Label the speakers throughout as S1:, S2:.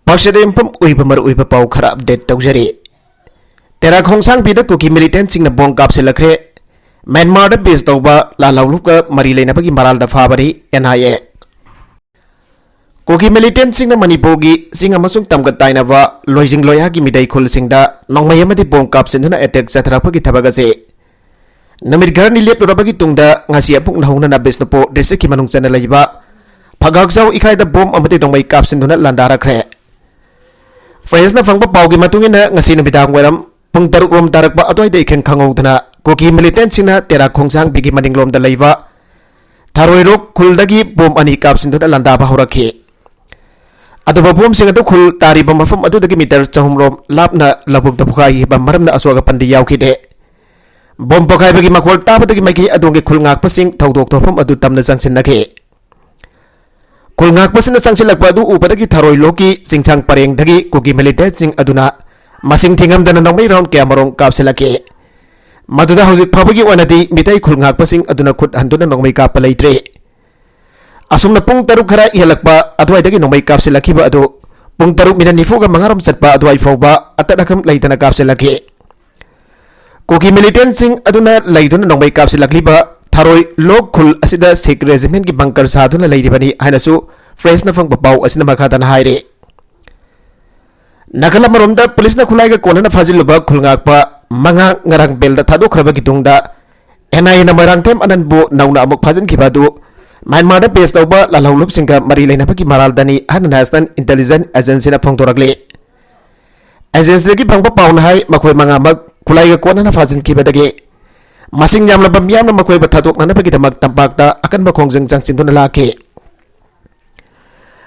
S1: Pakshadempam Uibamar Uipa Khara update Taujari. Tera Khongsang Pida Kuki militant sing the Bong Kapsilakre, Myanmar the base Doba, La Lauluka, Marilena Paki Maral the Fabari, NIA. Kuki militant sing the Manipogi, sing a Masung Tamgatainava, Lojing Loyaki Midai Kul Singda, Nongmayamati Bong Kapsinduna attack Satrapaki Tabagase. Namidgarni lep Rabaki Tunda, Nasiapung Nahuna Besnopo, Deseki Manung Sanalaiba, Pagagsau Ikai the bomb Amati Dongmay Kapsinduna Landara Kre. Friends na fangpa paugi matungin na ngasin bitang weram pung taruk rom tarak ba atoy de ken khangog dana koki militant sina tera khongsang bigi madinglom da leiwa tharoi rok khuldagi bom ani kapsin da landa ba horakhi adoba bom singa to khul tari ba mafam adu dagi meter chahum rom lapna labuk da bukai ba maram na aswaga pandi yauki de bom pokai bagi makwal ta dagi magi adonge khul ngak pasing thodok thofam adu tamna jangsin nakhe Kulngak pasina sangsilak padu upadagi tharoi loki singchang pareng dagi kuki militant sing aduna masing thingam dana nongmai round kya marong kapsilake maduda hojik phabagi wanadi mitai kulngak pasing aduna khut handuna nongmai kap palaitre asumna pung taruk khara ihalakpa adwai dagi nongmai kapsilaki ba adu pung taruk mina nifuga mangaram satpa adwai fawba atadakam laitana kapsilake kuki militant sing aduna laiduna nongmai kapsilakli ba Tharoi log khul asida Sikh regiment ki bunker saduna leiribani hainasu fresh na fang papau asina makhatan haire nakala maromda police na khulai ga kona na fajiluba khulngak manga ngarang bel da thadokhraba ki tungda NIA na marang them ananbu nauna amuk phajin khibadu Myanmar da base tawba lalholup singka mari leina paki maral dani han national intelligence agency na phangtorakle agency ki bangpa paun hai makhoi manga mak khulai ga kona na fajin khibadage Masing yam labam yam na makoy batatok na napagitamak tampakta akan makongjang jangsinto na laki.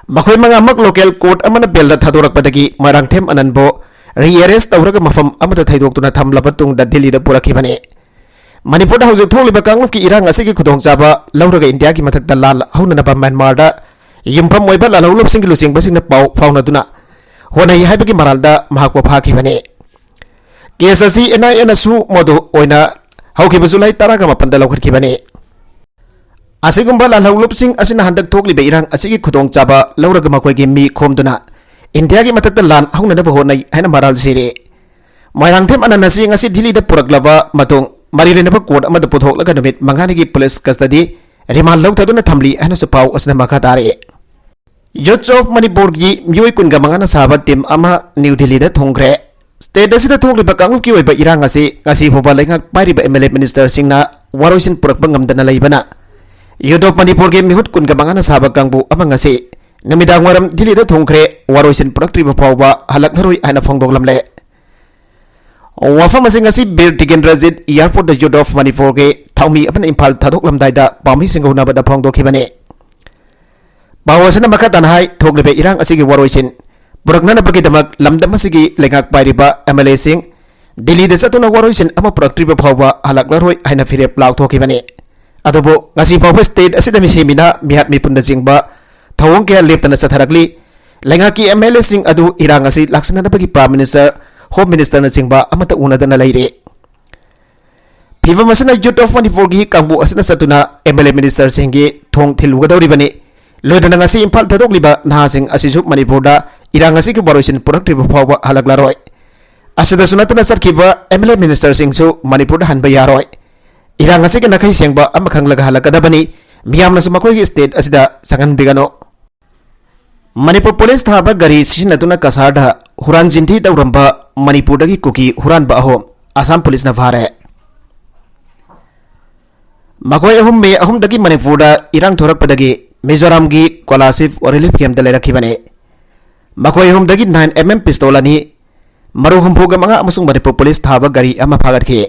S1: Makoy mga mak local court ama na belda tadorak padagi marang them ananbo re-arrest tawraga mafam ama ta thaidok to na thamlabatung da Delhi da pura kibane. Manipur da hawjik tholi ba kanglup ki irang asigi khudong chaba lauraga India ki mathak da lal hauna na ba Myanmar da yimpham moiba la laulup sing lusing basing na pau fauna duna hona yi haibagi maral da mahakwa pha kibane. Case asi NIA na su modo oina Hauki basulai taraga mapanda laukhat kibane asigumba la laulup sing asina handak thokli be irang asigi khudong chaba lauraga makoi gi mi khomduna India gi matakta lan hauna na bahonai haina maral sire moirang them ananasi ngasi Delhi da puraklaba matung marire na court amada puthok laga numit mangani gi police custody remand lau thaduna thamli haina supau asna makhatare Youth of Manipur gi myoi kunga mangana sabat team ama New Delhi da thongre State asida thongli ba kanglup ki oiba irang ngasi phoba lengak pari ba MLA minister singna waroisin purak bangamdana laibana Youth of Manipur ge mihut kun ka mangana saba kangbu ama ngasi namidang waram Delhi da thongkre waroisin purak tri ba phawba halak naroi aina phongdok lamle wafam asing ngasi bir tigen razid airport da Youth of Manipur ge thaumi apan impal thadok lamdai da pami singona ba da phongdok khibane bawasana makatan hai thokle be irang asigi waroisin Purakna na pagidamak lamdam masigi lengak pairiba MLA sing Delhi da satuna waroisin ama puraktriba phawba halak laroi haina firep lauk thokibane adobo ngasi phawba state asida misimina mihat mipunda jingba thawong kya leptana satharakli lengaki MLA sing adu irang asi laksana na pagi prime minister home minister na singba amata unadana laire phiva masana Youth of Manipur gi kangbu asina satuna MLA minister singi thong thiluga dawribane loidana ngasi impal thadokliba nahasing asiju Manipur da irang asi ki waroisin puraktriba phawba halak laroi asida sunatana sarkiba MLA minister singsu Manipur da hanba yaroi irang asi ki nakai sengba amakhang laga halakadabani miyamna su makoi state asida sangan bigano Manipur police thaba gari sinatuna kasarda huran jinthi dawramba Manipur dagi kuki huran ba ahom Assam police na phare makoi me ahum dagi Manipur da irang thorak padagi Mizoram gi Kolasif relief camp da lerakibane Makoi hum dagi 9mm pistol ani maru humpuga mga amusung Manipur police thaba gari ama phagat ki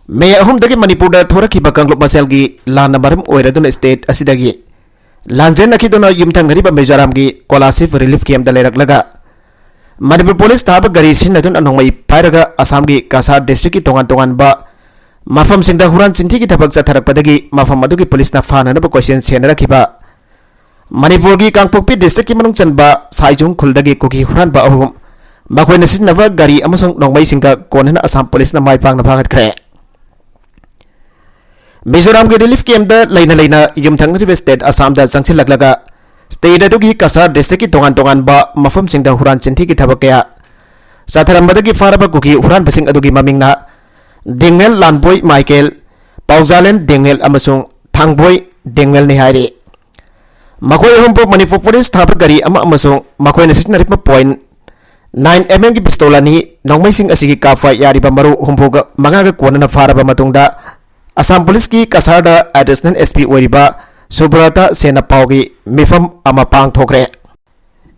S1: me hum dagi Manipur da thoraki bakanglup masel gi lana maram oiraduna state asidagi lanjen nakiduna yumthang ngariba Mizoram gi Kolasif relief camp da leraklaga Manipur police thaba gari sinadun anongmai pairaga Assam gi Kasar district ki tongan ba mafam singda huran chinthi ki thabak chatharak padagi mafam adu ki police na phana na ba question senara kiba Manipur gi Kangpokpi district ki manung chanba Saijung khuldagi kuki huran ba ahum makoi nasin nava gari amasang nongmai singka konana Assam police na mai pang na phagat khre Mizoram gi relief camp da leina yumthang river state Assam da sangsil laklaga state अदुगी Cachar district की तोंगान तोंगानबा मफमसिंगदा हुरान चिंथी की थबक कया साथरंबदगी फारबा कुकी हुरान बसिंग अदुगी ममिंगना देंगेल लानबोय माइकेल पाउजालेन देंगेल अमसुंग थांगबोय देंगेल ने हायरे मखोय हमबो मणिपुर पुलिस थाब गरी अमसुंग मखोय नसिनरिप पॉइंट 9mm की पिस्तौलानी नौमैसिंग असिगी काफा यारिबा मरु हुंभोगा मंगागा कोनना फारबा मतुंगदा असम पुलिस की कसारदा एडिशनल एसपी ओरिबा सुब्रता सेना पाउगी मिफम अमा पांग थोकरे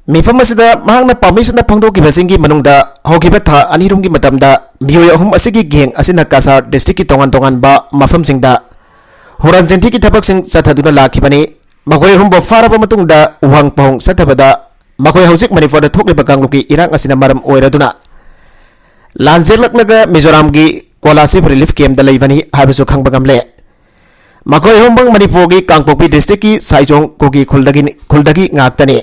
S1: मिफम असिदा महांगना पामिसना फंगदोकी बसिंगी मनुंगदा होगिबा था अनिरुंगी मतमदा मियोय अहुम असिगी गेंग असिना कसार डिस्ट्रिक्ट की तोंगान तोंगान बा मफमसिंगदा हुरान जेंथी की थबकसिंग सथदुना लाखिबनी मखोय हुंबो फारबा मतुंगदा उहांग पहुंग सथबदा मखोय हौजिक मणिपुर थोकलेबा कांगलुकी इरांग असिना मरम ओइरदुना लांजेलकलगा मिजोराम की कोलासिब रिलीफ कैम्प दा लेबनी हाबसु खंगबा गमले मखोय हुंबंग मणिपुर की कांगपोकपी डिस्ट्रिक्ट की साइजोंग कोगी खुलदगी ngaktani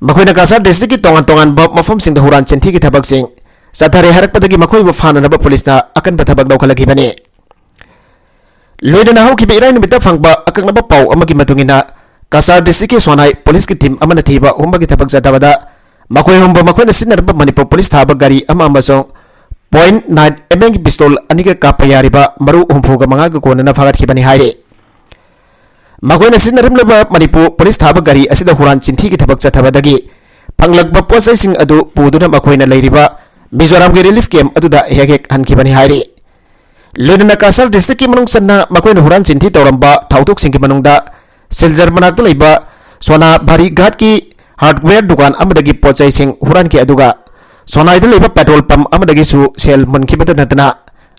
S1: मखोयना कासार डिस्ट्रिक्ट की तोंगान तोंगान बा मफम सिंह हुरान चिंथी की थबक सिंह सथारे हरकपदगी मखोय बा फाननबा पुलिसना अकन थबक लौखलगिबने लोइदना हौकी इराय निमित्त फंगबा अकंगनबा पाउ अमगी मतुंगिना कासार डिस्ट्रिक्ट की सोनाई पुलिस की टीम अमना थीबा हुंबगी थबक जतबदा मखोय हुंबा मखोयना सिनरबा मणिपुर पुलिस थाबा गाड़ी अमसों .9mm की पिस्तौल अनिगा कापा यारिबा मरु हुंफुगा मंगागा कोनना फागतखिबनी हायरे मखोयना सिनरमलबा मणिपुर पुलिस थाबा गाड़ी असिदा हुरान चिंथी की थबक जतबदगी फंगलकबा पोसैसिंग अदु पुदुना मखोयना लेरिबा मिजोराम के रिलीफ कैम्प अदुदा हेगेक हनखिबनी हायरे लोइदना कासार डिस्ट्रिक्ट की मनुंग सन्ना मखोयना हुरान चिंथी तौरंबा थाउदोक सिंह की मनुंगदा सिलजर मनाक्ता लेबा सोना भारी घाट की हार्डवेयर दुकान अमदगी पोचै सिंह हुरान के अदुगा सोनाइदा लेबा पेट्रोल पंप अमदगिसु सेल मुनखिबदा नतना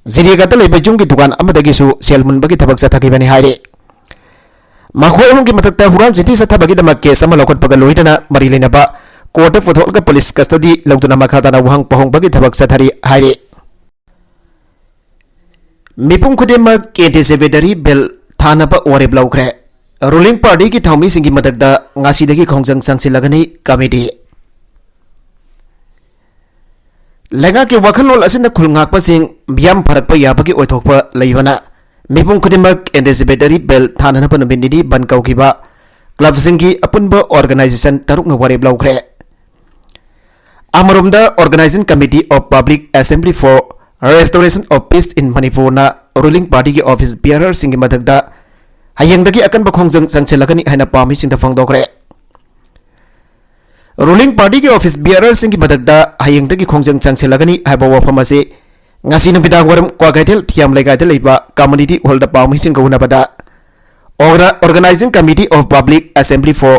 S1: जिरिगादा लेबा जुंग की दुकान अमदगिसु सेल मुनबगी थबक जथखिबनी हायरे मखोय हुंगी मतकता हुरान चिंथी सथबगी दमक केस अमा लौखटपगा लोइदना मरी लेनबा कोर्ट पुथोलगा पुलिस कस्टडी लौदुना मखादाना वहांग पहोंगबगी थबक जथरी हायरे मिपुम खुदेमक एंटीसिपेटरी बिल थानबा वारेब लौखरे रूलिंग पार्टी की थाउमी सिंगी मदकदा ngasidagi khongjang sangsilagani कमेटी लेगा के वखलोल असिना खुलंगाकपा सिंग बियाम फरकपा याबगी ओइथोकपा लेबना मिपुम खुदिमक एंटीसिपेटरी बिल थाननपा नुबिनिदी बनकौखिबा क्लब सिंगी अपुनबा ऑर्गेनाइजेशन तरुकना वारेब लौखरे अमरोमदा organizing committee of public assembly for restoration of peace in Manipur ना रूलिंग पार्टी की ऑफिस बियरर सिंगी मदकदा हयेंगदगी अकनबा खोंजंग संगसेलगनी हैना पामी सिंदा फंगदोखरे रूलिंग पार्टी के ऑफिस बियरर सिंह की मदकदा हयेंगदगी खोंजंग संगसेलगनी हैबा वफम असे ngasi nubidaang waram kwagaitel thiam legaite leiba community hall da paumi sing guna bada organizing committee of public assembly for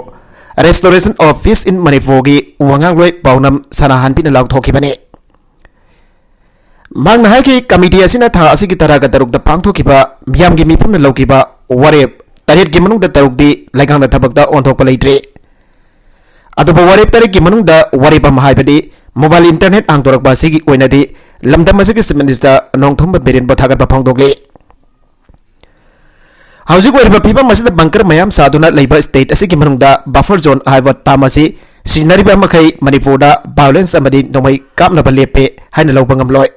S1: restoration of peace in Manipur gi wangang loi paunam sanahan pin lauk thokibane mangna hai ki committee asina tha asigi taraga taruk da pangthokiba miyam gi mipum na laukiba warep taret gi manung da taruk di laigang da thabak da onthok palaitre aduba warep taret gi manung da warep am haibadi mobile internet angtorak ba sigi oinadi lamdam asigi minister nongthomba berin ba thagat ba phangdokle housing ओरिबा पीबा मसिदा bunker मयाम सादुना लेबा state असि की मनुंगदा buffer zone हाइबा तामासी सिनरिबा मखै मणिपुरदा वायलेंस अमदि नोमै कापनबा लेपे हाइना लौबा ngamloi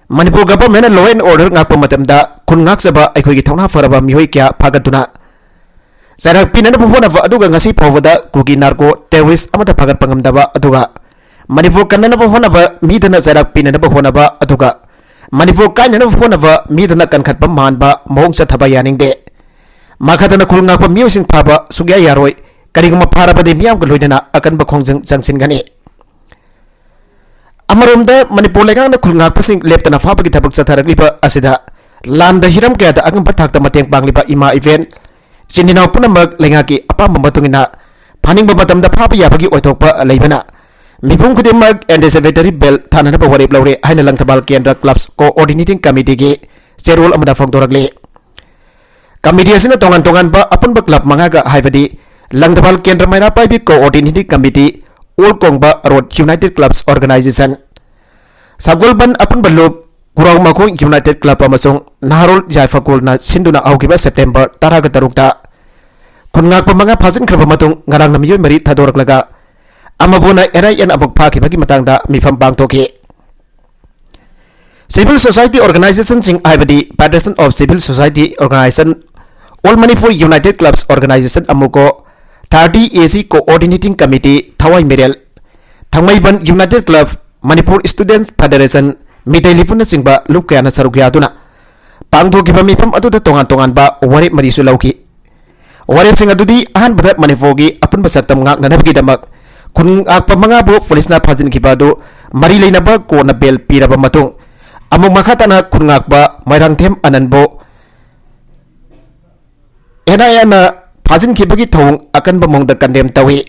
S1: Manipur government law and order ngakpa matamda khun ngaksaba aikhoigi thongna faraba mihoi kya phagatuna sarak pinana bhona aduga ngasi phawada kugi narco terrorist amata phagat pangamdaba aduga Manipur कन्नना बहनबा मीदना sarak pinana bhona aduga Manipur कायना फोनबा मीदना कनखटपा मानबा मोंग चथबा यानिंगदे माखादना खुलंगापा म्यूसिंग फाबा सुग्या यारोय करिगमा फारबदे मियाम ग लोइदना अकनबा खोंजंग जंगसिनगने अमरोमदा मणिपुर लेगांगना खुलंगापसिंग लेप्तना फाबगी थबक चथरगलिबा असिदा लांदा हिरम कयादा अगंबा थाकता मतेंग पांगलिबा इमा इवेंट चिनिनाव पुनमक लेंगाकी अपाम मतुंगिना फानिंगबा मतमदा फाबा याबगी ओइथोकपा लेबना मिपुम खुदिमक एंटीसिपेटरी बिल थाननबा वारेब लौरे हाइना लंगथबाल केंद्र क्लब्स कोऑर्डिनेटिंग कमिटी के चेरोल अमदा फंगदोरगले कमिटी असिना तोंगान तोंगान बा अपुनबा क्लब मंगागा हाइबदी लंगथबाल केंद्र मैना पाइबी कोऑर्डिनेटिंग कमिटी ओल Kongba road united clubs organization सबगोलबन अपुनबा लोब गुराव मखो यूनाइटेड क्लब अमसों नाहरोल जायफाकोलना सिंधुना आउगिबा सेप्टेम्बर 10 तरुकता खुनगाकपा मंगा फाजिन खरबा मतुंग ngarang namiyoy mari थादोरकलगा अमबोना एराई एन अबक फाखिबगी मतंगदा मिफम पांगथोके सिविल सोसाइटी ऑर्गेनाइजेशन सिंग आइबदी federation of civil society organization all Manipur united clubs organization अमुको 30AC Coordinating Committee Thawai Mirel Thangmaiban United Club Manipur Students Federation Midai Lipuna Singba Lukayana Sarugyaduna Pangthokiba mifam aduda tongan ba warep marisu lauki warep sing adudi ahan badat Manipugi apunba saktam ngak nanabgidamak kun akpa mga bu polisna phajin kibadu mari leinaba ko na bel piraba matung among makhatana kun ngakba mairangthem ananbo enayana phajin kibagi thong akan bamongda kandem tawi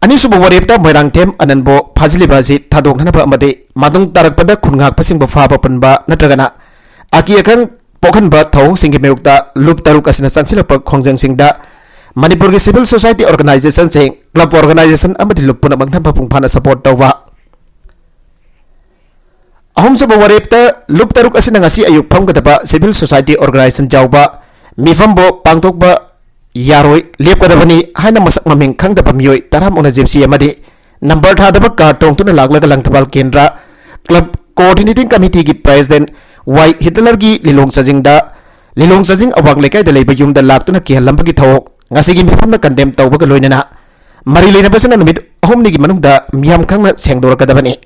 S1: ani subu warepta mairangthem ananbo phajilibaji thadok nanaba amade madung tarakpada kun ngak pasing ba phaba panba natragana aki akan pokhan ba thong singi meyukta lup taruk asina sangsilapa khongjang singda Manipur ki Civil Society Organization sing club organization amadi lupuna mangnam pungphana support tawwa ahum subu warepta lup taruk asina ngasi ayuk phamgadaba Civil Society Organization jawba mifambo pangtokba yaroi lepkadabani haina masak maming khangdaba miyoi taram ona jepsi amadi number thadaba ka tongtuna laglaga langthabal kendra club coordinating committee ki president Y Hitler gi lilong sajing awak lekai da leiba yum da laktuna ki halambagi thawok ngasigi mifamna kandem tawbaga loinana mari leina basana numit ahumni gi manungda miyam khangna sengdorakadabani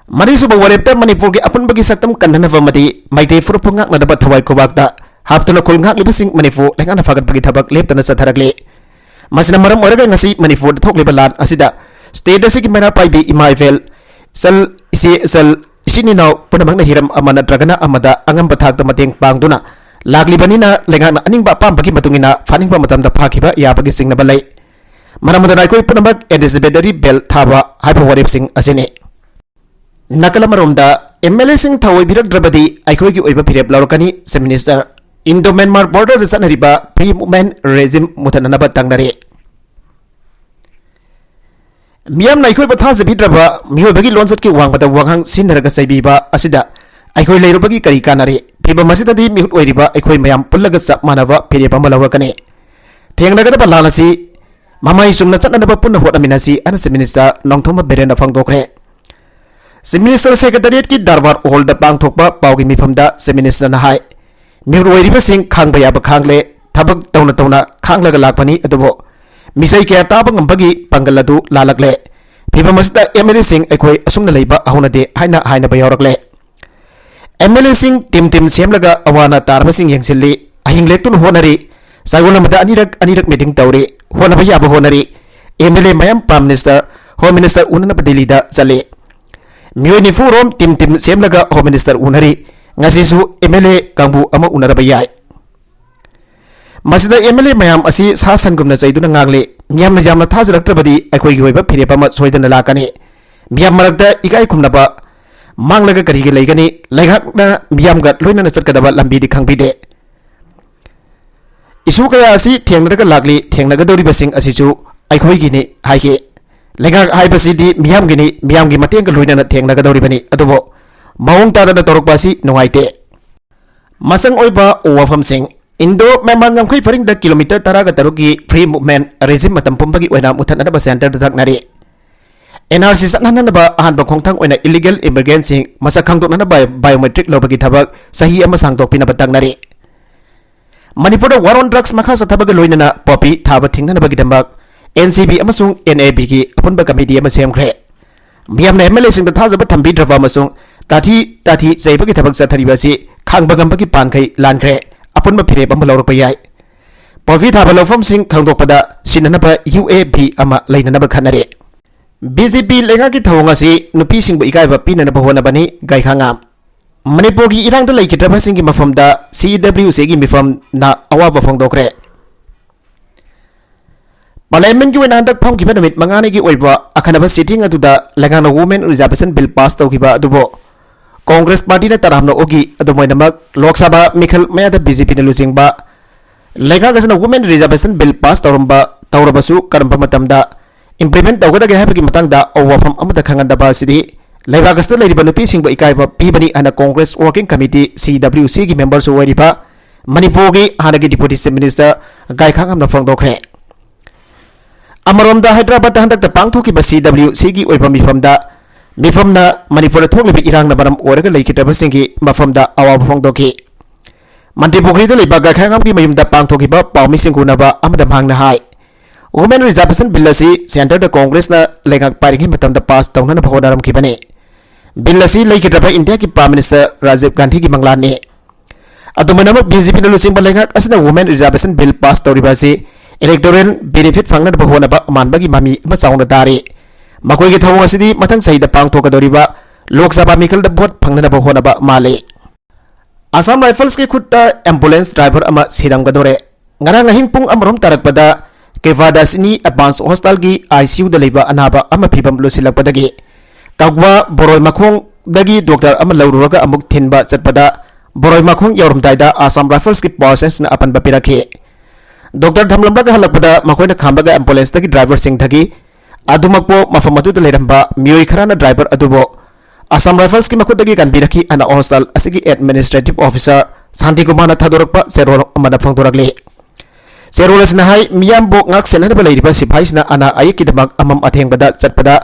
S1: mari suba warepta Manipur gi apunbagi saktam kanhana famadi maite furupungak nadaba thawai kobakta haftuna kolngak libasing Manipur lengana fagat bagi thabak leptana satharakle masina maram oraga ngasi Manipur thokliba lan asida state asigi mena paibi imaivel sal Isininaw punamang nahiram amana dragana amada angam bathak mateng pangduna laglibanina lengana aning ba pambagi matungina faning ba matamda phakiba yabagi singna balai maramada naikoi punamak Elizabethary Bell thaba haipa warip sing asine nakala maromda MLA sing thawoi birak drabadi aikoi gi oiba phirep laurkani se minister Indo Myanmar border da sanariba free movement regime mutanana tangnare Miam naikoi batha zabidraba mioi bagi lonsat ki wangbata wanghang sinaraga saibiba asida aikoi leirubagi kari kanare phiba masidadi mihut oiriba aikoi mayam pullaga sak manaba phire pamalawarkane thengnagada balanasi mamai sumna chatnaba punna hodaminasi anase minister nongthoma berena phangdokre se minister secretariat ki darbar hall da pangthokpa pawgi mifamda se minister na hai mihut oiriba sing khangba yaba khangle thabak tawna khanglaga lakpani adubo misai kaya taba ngambagi pangaladu lalakle phiba masda MLA sing aikoi asumna leiba ahunade haina bayorakle MLA sing tim semlaga awana tarba sing yengsilli ahingle tun honari saigona mata anirak meeting tawri hona baya ba honari MLA mayam prime minister home minister unana badeli da chale mioni furom tim semlaga home minister unari ngasisu MLA kangbu ama unara bayai masida MLA mayam asi sasan gumna chaiduna ngagle miyam jamna thajaraktrabadi aikoi gi oiba phirepama soidana lakani miyam marakta ikai khumnaba manglaga karigi leigani laihakna miyam ga loinana chatkadaba lambi di khangbide isu kaya asi thengnaga lakli thengnaga dori basing asichu aikoi gi ni haike laihak haibasi di miyam gi mateng ga loinana thengnaga dori bani adubo maung tada torokbasi nungaite masang oiba wafam sing Indo Myanmar ngamkhoi faring da kilometer taraga tarugi free movement regime matam pumbagi oina muthanana ba center da thaknari NRC saknana ba ahan ba khongthang oina illegal immigrants sing masak khangdoknana ba biometric lobagi thabak sahi ama sangdokpina ba taknari Manipur da war on drugs makha sa thabaga loinana popi thaba thingnana bagi dambak NCB amasung NAB gi apunba committee ama semkhre miyamna MLA sing da thajaba thambi drava amasung tati jaibagi thabak chathariba si khangbagambagi pankhai lankhre apunma phire bamba lawrak payai povi thaba lawfam sing khangdokpada sinanaba UAB ama leinanaba khanare BJP lenga ki thawanga si nupi sing ba ikai ba pinana ba hona bani gai khangam Manipur ki irang da laikitraba sing ki mafamda CWC gi mifam na awa ba phangdokre Parliament ki wena dak pham ki benamit mangani ki oiba akhanaba sitting aduda lengana women reservation bill pass tawkiba adubo Congress Party na taramna ogi adumoinamak Lok Sabha Mikhal mayada BJP na lujingba lenga gasana women reservation bill pass tawrabasu karamba matamda implement tawgada habagi matangda awafam amada khangandaba sidi laibagasta leiriba nupi singba ikaiba pibani ana Congress Working Committee CWC gi members oiriba Manipur gi hanagi deputy chief minister gai khangamna phangdokre Amaromda Hyderabad handak ta pangthoki ba CWC gi oiba mifamda mifamna Manipur thoklibi irang na baram oraga leikitaba singi mafamda awa phangdoki Mantripukhri गाखांगम की मयुम पांथोखिबा पाउमी सिंगुनबा अमदा मांगना हाय women reservation bill असी सेंटर कांग्रेस लेगाक पारिंगी मतमदा पास तौना होनारमखिबने बिल असी लेखिद्रबा इंडिया की प्राइम मिनिस्टर राजीव गांधी की मंगलाने अदुमनम बीजेपी न लुसिंग लेगाक असना वुमेन रिजर्वेशन बिल पास तौरिबासी इलेक्टोरल बेनिफिट फांगना होनबा मानबगी मामी अमा चाउना दारे मखोइगी थौंग असिदी मथंग सहिदा पांथोकदोरिबा लोकसभा मिखलदा भोट फांगना होनबा माले आसाम राइफल्स की खुद एम्बुलेंस ड्राइवर अमा सिरमगदोरे ngarang ahing pung amarom tarakpada kevada sini advance hostel gi ICU da leiba anaba ama phibam losilakpadagi tagwa boroi makhong dagi doctor ama laururaga amuk thinba chatpada boroi makhong yorumdaida Assam Rifles ki process na apan bapirakhe doctor thamlamlaga halakpada makoina khambaga ambulance dagi driver sing thagi adumakpo mafamatu da leiramba mioi kharana driver adubo Assam Rifles की मखुद की गंभीरखी अना hostel असिगी administrative officer Shanti Kumar थादोरप सेरोल अमदा फंगदोरगले सेरोल असनाहाय मियाम बोक ngak सेनरब लेरिबा सिपाहिसना अना आयकी दमक अमम अथेंगबदा चटपदा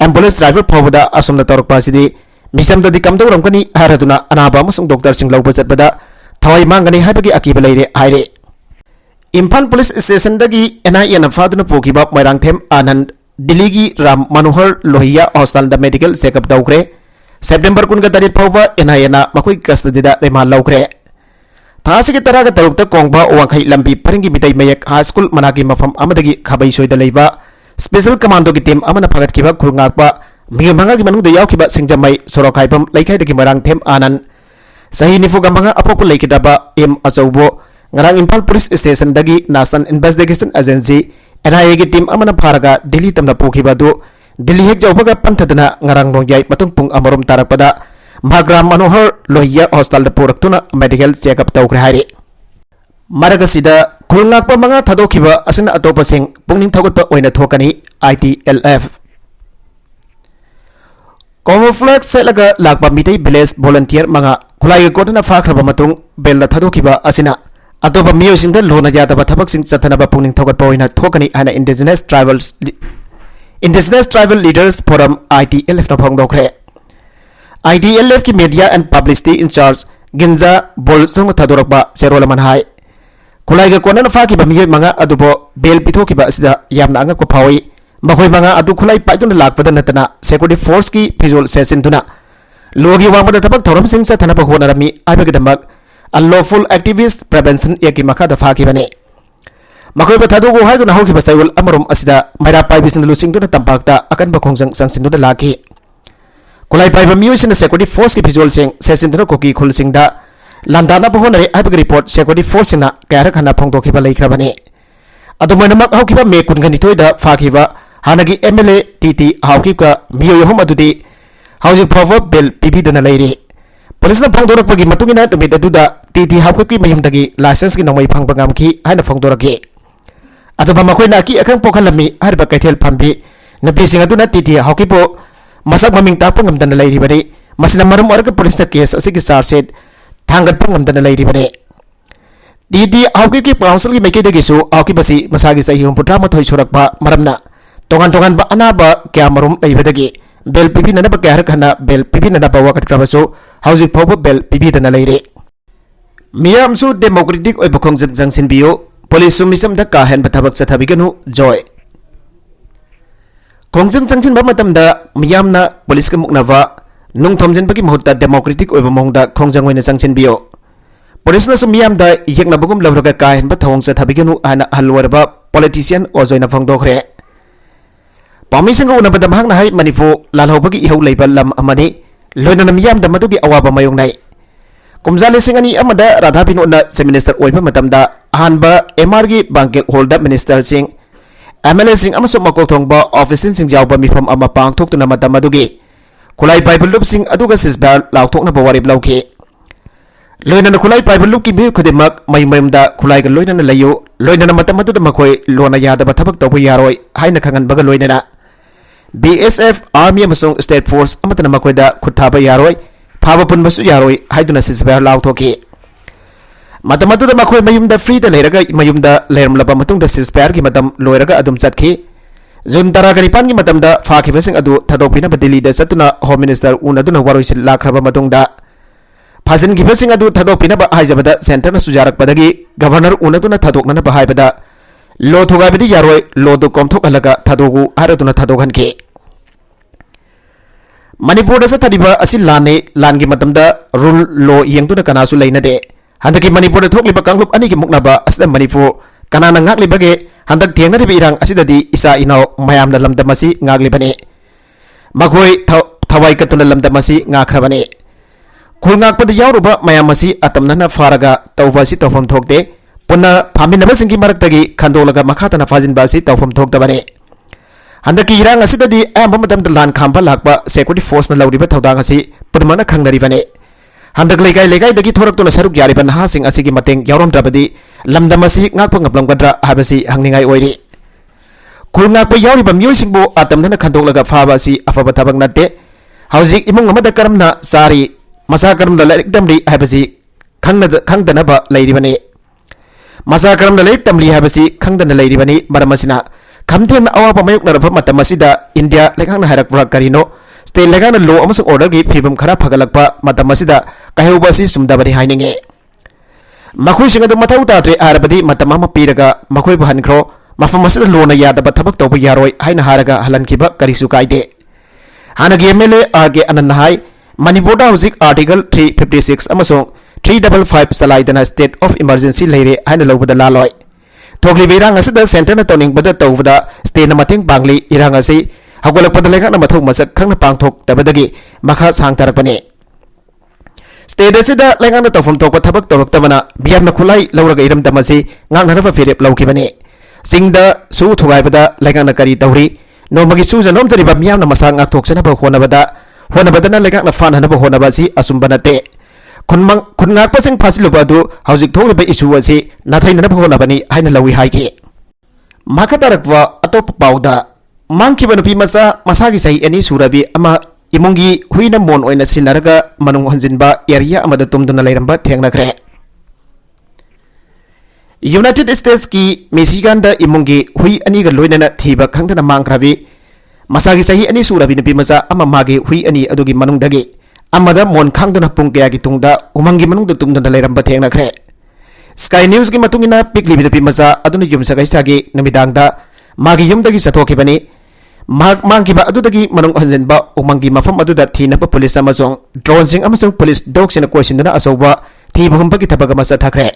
S1: एम्बुलेंस ड्राइवर फौबदा असुमना तोरकपा सिदी मिसमददी कमदोरमकनी हारदुना अनाबा अमसुंग डॉक्टर सिंग लौबा चटपदा थवाई मांगनी हाइबगी अकीब लेरे हाइरे इम्फाल पुलिस स्टेशन दगी एनआईए नफादुना पोकिबा मैरांगथेम आनंद दिल्ली की राम मनोहर लोहिया हॉस्टल द मेडिकल चेकअप तौखरे सेप्टेम्बर 19 फाउबा एनआईएना मखोई कस्टडीदा रिमांड लौखरे थासी की तरह तरुक कोंगबा वांखई लंबी फरिंगी मितई मयक हाई स्कूल मनाकी मफम अमदगी खबई सोइदा लेबा स्पेशल कमांडो की टीम अमना फगतखिबा खुलंगाकबा मियो मंगा की मनुंगदा यावखिबा सिंगजमई सोरखाइबम लेखाइदगी मरांगथेम आनंद सही निफुगा मंगा अपोप लेकिदबा M अचौबो ngarang Impal Police Station dagi National Investigation Agency NIA की टीम अमना फारगा दिल्ली तमना पोखिबा दो दिल्ली हेक जौबगा पंथदना ngarang नोंयाई मतुंग पुंग अमरोम तारकपदा महाग्राम मनोहर लोहिया हॉस्टल पोरक्तुना मेडिकल चेकअप तौखरे हाइरे मरगसिदा खुलंगाकपा मंगा थादोखिबा असना अतोपसिंग पुंगनिंग थगुतपा ओइना थोकनी ITLF कोमोफ्लेक्स सेलगा लाकपा मितई विलेज वॉलंटियर मंगा खुलाई कोटना फाखरबा मतुंग बेलदा थादोखिबा असना अतोप मियोसिंग लोना यादव थबकसिंग चथनबा पुंगनिंग थगतपा ओइना थोकनी हाना indigenous tribal leaders forum ITLF ना फोंगदोखरे ITLF की media and publicity incharge Ginza Vualzong थादोरकबा सेरोलमन हाय खुलाइगा कोनन फाकिबा मियोय मंगा अदुबो बेल पिथोकिबा असिदा यामना अंगक फावई मखोय मंगा अदु खुलाई पाइदुन लाकपदा नतना सिक्योरिटी फोर्स की फिजुल सेसिनदुना लोगी वामदा थबक थौरमसिंग चथनबा होनरमी आइबगदमक unlawful activist prevention yaki makada fakibane makoy bathadu go haiduna hawki basayul amarum asida maira pai bisna lusing duna tampakta akan bakhongjang sangsin duna laki kulai pai ba miusina security force ki visual sing sesin duna koki khul sing da landana bahonare aibag report security force na kayara khana phongdokhiba leikrabane adumainamak hawkiba me kungani toida fakiba hanagi MLA TT hawki ka miyo yahum adudi hawji power bill PB duna leiri police फोंदोरपगी नुमित टीटी हापकी मयुमदगी licence की नोंमई फंग गामखी हाइना फोंदोरगे अदुबा मखोइना की अखंग पोखलमी हरबा कैथेल फंबी नपीसिंग अदुना TT हापकीपो मसक ममिंग ताप ngमदन लेरिबने मसिना मरम ओरग पुलिस केस असि की चार्जशीट थांगत ngमदन लेरिबने टीटी हापकी काउंसिल की मेकेदगिसु हापकीबसी मसागी सही 43 सुरकबा मरमना तोगान तोगान बा अनाबा क्या मरुम लेबदगी बेल पिबी ननबा क्या खना बेल पिबी ननबा वकत क्रबसु हाउजिक फाउबा बेल पिबी दना लेरे मियामसु डेमोक्रेटिक ओइब खोंजन जंगसिन बियो पुलिस सुमिसम द काहन बथबक सथबिगनु जॉय खोंजन जंगसिन बा मतमदा मियामना पुलिस के मुकनवा नुंग थोमजन बकी महत्ता डेमोक्रेटिक ओइब मोंगदा खोंजंग ओइना जंगसिन बियो पुलिस न सुमियाम दा यकना बगुम लवरगा काहन बथवंग सथबिगनु आना हलवरबा पॉलिटिशियन ओजोइना फंगदोखरे पामिसिंग उनबदा महंगना हाय मणिपुर लालहौबगी इहौ लेबा लम अमनि लोइना मियामदा मदुगी अवाबा मायोंगनाय कुमजा लिसिंग अनि अमदा राधा बिनोना से मिनिस्टर ओइबा मतमदा अहानबा MR गी बैंकेट होल्डर मिनिस्टर सिंह MLA सिंह अमसो मकोथोंगबा ऑफिसिन सिंह जावबा मिफम अमा पांगथोक्तुना मतमदुगी खुलाई पाइबलुप सिंह अदुगा सिसबार लाउथोकना बवारिब लौखे लोइना खुलाई पाइबलुप की भी खुदिमक मयमयमदा खुलाइगा लोइना लयो लोइना मतमदुदा मखोय लोना यादबा थबक तौबा यारोय हाइना खंगनबगा लोइना BSF Army अमसों State Force अमतना मखोयदा खुथाबा यारोय फाबा पुनबसु यारोय हाइदुना सिसबार लाउथोके मतमदुदा मखोय मयुमदा फ्री दा लेरगा मयुमदा लेरमलबा मतुंगदा सिसबार की मतम लोयरगा अदुम चतखि जुन 19 की मतमदा फाखिबसिंग अदु थदोपिना दिल्ली दा चतुना होम मिनिस्टर उनदुना वारोयसिल लाखरबा मतुंगदा फाजिनगिबसिंग अदु थादोकपिनबा हाइजबदा सेंटर न सुजारकपदगी गवर्नर उनदुना थादोकनबा हाइबदा लो थोगाबिदि यारोय लो दु कोमथोकहलगा थादोगु हारदुना थादोकहनके मणिपुर चथरिबा असि लाने लानगी मतमदा रूल लो यंगदुना कनासु लैनदे हंदकी मणिपुर थोकलिबा कांगलुप अनिगी मुक्नबा असदा मणिपुर कनाना ngakliबगे हंदक थेंगनरिबा इरांग असिददि इसा इनाव मयामना लमदमसि ngakliबने मखोय थवाई कतुना लमदमसि ngakhrabane खुलंगाकपद यावरुबा मयाम असी अतमनना फारगा तौबासी तौफम थोकते पुन्ना फामिनबसिंगी मरक्तगी खंदोलगा मखातना फाजिनबासी तौफम थोकतबने हंदकी इरांग असिददि अयंब मतमद लान खांबा लाकपा सिक्योरिटी फोर्स न लौरिबा थौदांग असी पुनमना खंगनरिबने हंदक लेगाई लेगाईदगी थोरक्तुना सरुक यारिबा नहासिंग असिगी मतेंग यावरमद्रबदि लमदमसी ngakpa ngaplamgadra habasi hangningai oiri खुलंगाकपा यावरिबा मियोइसिंगबो अतमनना खंदोलगा फाबा असी अफबा थबक नते हौजिक इमुंग अमदा करमना सारी मसा करम लाइक तमरी हाबसी खंगदनब लैरिबने मसा करम लाइक तमरी हाबसी खंगदन लैरिबने मरमसिना खमथेन अवाब मयुकनरब मतमसिदा इंडिया लेखांग हारकपुरा करिनो स्टेट लेखांग लो अमसुंग ऑर्डर की फिबम खरा फगलकपा मतमसिदा कहौबसी सुमदबनि हाइनिंगे मखुइसिंग अदु मथौ तात्रे आरबदि मतममा पीरगा मखुइ बहनख्रो मफम असिदा लोना यादब थबक तौब यारोय हाइना हारगा हलनखिबा करिसु काइदे हानगी एमएलए आरके अनंत हाई मणिपुर हौजिक आर्टिकल 356 अमसों 355 सलाइदना स्टेट ऑफ इमरजेंसी लेरे हाइना लौबदा लालोय थोगलिबा इरांग असिदा सेंटर तौनिंगबदा तौबदा स्टेट मतेंग पांगली इरांग असि हौगलकपदा लेखांग मथौ मसक खंगना पांगथोक तबदगी मखा सांगतरकपने स्टेट असिदा लेखांग तौफम थोकपा थबक तौरक्तबना बियामना खुलाई लौरगा इरमदमसि ngangnaba फिरेप लौखिबने सिंगदा सु थुगाइबदा लेखांग करी तौरी नोमगी सुजा नोमजरिबा मियामना मसा ngakthoksanaba होनबदना लेखांग फानहनब होनबसी असुंब नते खुनगाकपसिंग फासिलुबा अदु हौजिक थोरिबा इशू असि नाथाइनब होनबनी हाइना लौइ हाइगे माखतारकवा अतोप पाउदा मांगखिबा नुपी मसा मसागी सही अनि सुरबी अमा इमुंगी हुइना मोन ओइना सिनरगा मनुंग हंजिनबा एरिया अमदा तुमदुना लेरंबा थेंगनख्रे यूनाइटेड स्टेट्स की मिशिगन द इमुंगी हुइ अनिगा लोइनना थीबा खंगदना मांगख्राबी मसागी सही अनि सुरबी नुपी मसा अमा मागे हुइ अनि अदुगी मनुंगदगी अमदा मोन खांगदना पुंग कयागी तुंगदा उमंगी मनुंगदा तुमदना लेरंबा थेंगनख्रे स्काई न्यूज की मतुंगिना पिकलिबी नुपी मसा अदुना युमसगाइसागी नमिदांगदा मागी युमदगी सथोखिबनी मांगखिबा अदुदगी मनुंग हंजनबा उमंगी मफम अदुदा थीनबा पुलिस अमसोंग ड्रोनसिंग अमसोंग पुलिस डॉगसिना कोइसिनदना असौबा थीबा हुंबगी थबगा मसा थखरे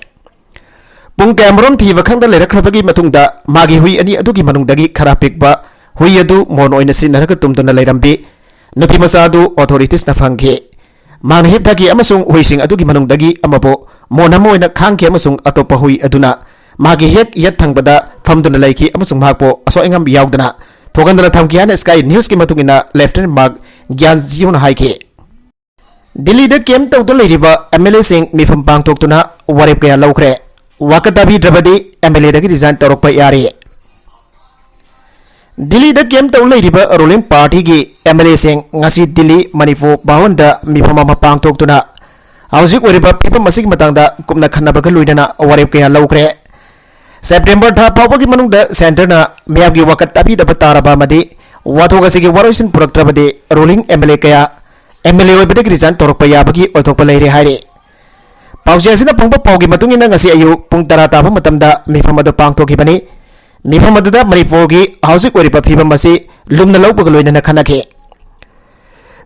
S1: पुंग कैमरोम थीबा खंगदा लेरखबगी मतुंगदा मागी हुइ अनि अदुगी मनुंगदगी खरा पिकबा हुई अदु मोन ओइना सिनरगा तुमदुना लेरंबी नुपी मसादु ऑथोरिटीज न फंगे मान हिपथागी अमसुंग हुइसिंग अदुगी मनुंगदगी अमबो मोन अम ओइना खांगे अमसुंग अतोपा हुइ अदुना मागी हेक यत थंगबदा फमदुना लैखी अमसुंग माकपो असोइंगम यावदना थोगंदना थमकी हाना स्काई न्यूज की मतुंगिना लेफ्टिनेंट मार्क ज्ञान जियोना हाइके दिल्ली द केम तौदु लेरिबा एमएलए सिंग मिफम पांगथोक्तुना वरेप कया लौखरे वाकताबी द्रबदी एमएलए दगी रिजाइन तौरकपा यारे दिल्ली द केम तौ लेरिबा रूलिंग पार्टी की एमएलए सिंग ngasi दिल्ली मणिपुर भवन द मिफम अमा पांगथोक्तुना हौजिक ओरिबा फिफम मसिग मतंगदा कुमना खन्नबगा लुइदना वरेप कया लौखरे सेप्टेम्बर था फाउबगी मनुंगदा सेंटरना मियाबगी वकत ताबीदबा तारबा मदि वाथोगसिगी वरोइसिन पुरक्तरबदि रूलिंग एमएलए कया एमएलए ओइबदगी रिजाइन तौरकपा याबगी ओथोकपा लेरे हाइरे पाउसे असिना फंगबा पाउगी मतुंगिना ngasi अयु पुंग 10 ताबा मतमदा मिफम अदु पांगथोखिबनी मिफम अदुदा मणिपुरगी हौजिक ओरिबा फिबम असी लुमना लौबगा लोइनना खनखे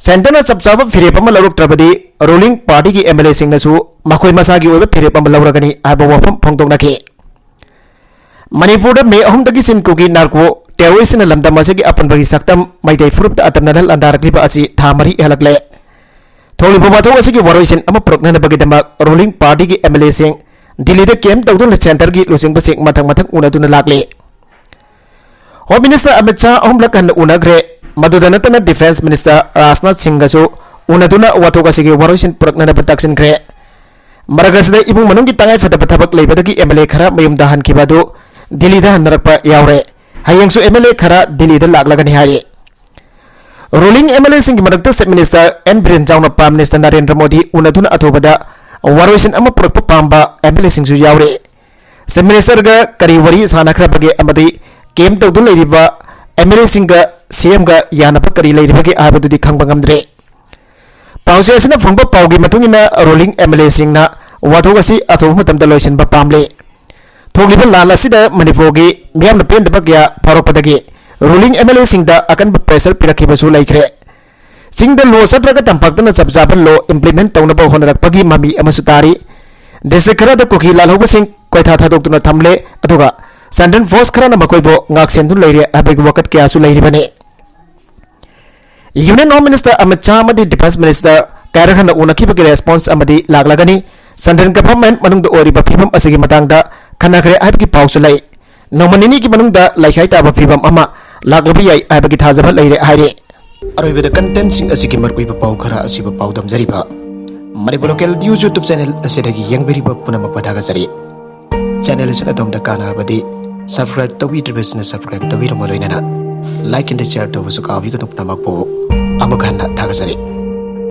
S1: सेंटरना चपचाबा फिरेप अमा लौरक्तरबदि रूलिंग पार्टी की एमएलए सिंगनसु मखोय मसागी ओइबा फिरेप अमा लौरगनी आबा वफम फोंगदोंनखे मणिपुर मे अहुमदगी सिनकुगी नार्को टेरोरिस्ट लमदम असिगी अपनबगी सक्तम मैदै फुरुपता अतमनल अंदारक्लिबा असि थामरी हेलकले थोलिबा वाथौ असिगी वरोइसिन अमा पुरक्ननबगीदमक रूलिंग पार्टी की एमएलए सिंग दिल्ली द केम तौदुन सेंटर की लुसिंगबसिंग मथंग मथंग उनदुना लागले होम मिनिस्टर अमित शाह अहुमलक हन उनग्रे मदुदा नतना डिफेंस मिनिस्टर राजनाथ सिंगसु उनदुना वाथौ असिगी वरोइसिन पुरक्ननब तक्सिनग्रे मरगसदा इबुंग मनुंगी तंगाई फदब थबक लेबदगी एमएलए खरा मयुमदा हनखिबादु दिल्ली दा हनरकपा यावरे हयंगसु एमएलए खरा दिल्ली दा लागलगनि हाये रूलिंग एमएलए सिंग मरकता चीफ मिनिस्टर एन बिरेन जाउना प्राइम मिनिस्टर नरेंद्र मोदी उनदुना अथोबदा वरोइसिन अमा पुरकपा पांबा एमएलए सिंगसु यावरे चीफ मिनिस्टर गा करी वरी सानाखरबगे अमदी केम तौदु लेरिबा एमएलए सिंग गा सीएम गा यानपा करी लेरिबगे आबदुदि खंगबा ngamdre पाउसे असना फंगबा पाउगी मतुंगिना रोलिंग एमएलए सिंगना वाथोग असि अथोब मतमदा लोइसनबा पामले थोगलिबा लाल असिदा मणिपुरगी मियामना पेंदबा गया फारोपदगी रूलिंग एमएलए सिंगदा अकनबा प्रेशर पिरखिबसु लैखरे सिंगदा लो सत्रगा तंपाक्तना सबजाबा लो इंप्लीमेंट तौनबा होनरकपगी ममी अमसु तारी डिस्ट्रिक्ट खरादा कुकी लालहोब सिंग कोइथा थादोक्तुना थमले अथुगा संडन फोर्स खराना मकोइबो ngaksendu leire abeg wakat kya su leiribane union home minister Amit Shah अमदी डिफेंस मिनिस्टर कैरहन उनखिबगे रेस्पॉन्स अमदी लागलागनी संडन गवर्नमेंट मनुंग ओरिबा फिबम असigi matangda खनखरे आइबगी पाउसु लै नोमनिनी की मनुंगदा लाइखाइ ताबा फिबम अमा लागलबि याइ आइबगी थाजबा लैरे हाइरे अरोइबदा कंटेंट सिंग असigi मरकुइबा पाउ खरा असिबा पाउदम जरिबा Manipur local news YouTube channel असिदगी यंगबेरिबा पुनम पदागा जरि चैनल से अदोमदा कानारबदी सब्सक्राइब तौबिद्रिबसना सब्सक्राइब तौबिरमो लोइनाना लाइक एंड शेयर तौबसु काबिगदुपना मकपो अमखाना थागजरि